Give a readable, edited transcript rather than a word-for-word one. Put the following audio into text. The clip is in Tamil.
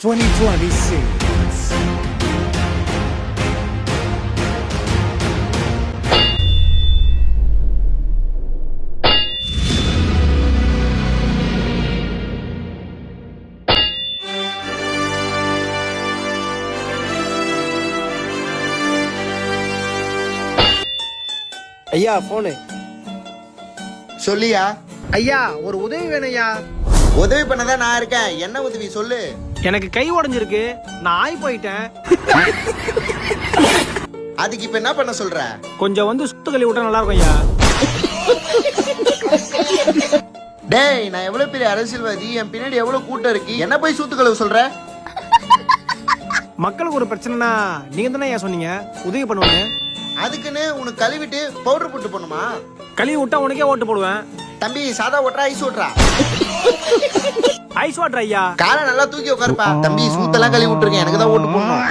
2026. ஐயா போனு. சொல்லியா? ஐயா ஒரு உதவி வேணும் ஐயா. உதவி பண்ணதான் நான் இருக்கேன். என்ன உதவி சொல்லு. எனக்கு கை உடைஞ்சிருக்கு, நான் ஆய் போயிட்டேன். அதுக்கு இப்ப என்ன பண்ண சொல்ற? கொஞ்சம் வந்து சுத்து கழுவி விட்டா நல்லா இருக்கும் ஐயா. டேய், நான் எவ்வளவு பெரிய அரசியல்வாதி, என் பின்னாடி எவ்வளவு கூட்டம் இருக்கு, என்ன போய் சூத்து கழுவு சொல்ற? மக்களுக்கு ஒரு பிரச்சனைனா நீங்க தானே ஐயா சொன்னீங்க உதவி பண்ணுவேன்னு. அதுக்குன்னு உனக்கு கழுவிட்டு பவுடர் போட்டு பண்ணுமா? கழுவி விட்டா உனக்கே ஓட்டு போடுவேன். தம்பி, சாதா ஓட்டுறா ஐஸ் ஓட்டுறா? ஐஸ் வாட்டர் ஐயா. காலை நல்லா தூக்கி உட்காருப்பா. தம்பி, சூத்தெல்லாம் கழுவி விட்டுருக்கேன், எனக்கு தான் ஓட்டு போடணும்.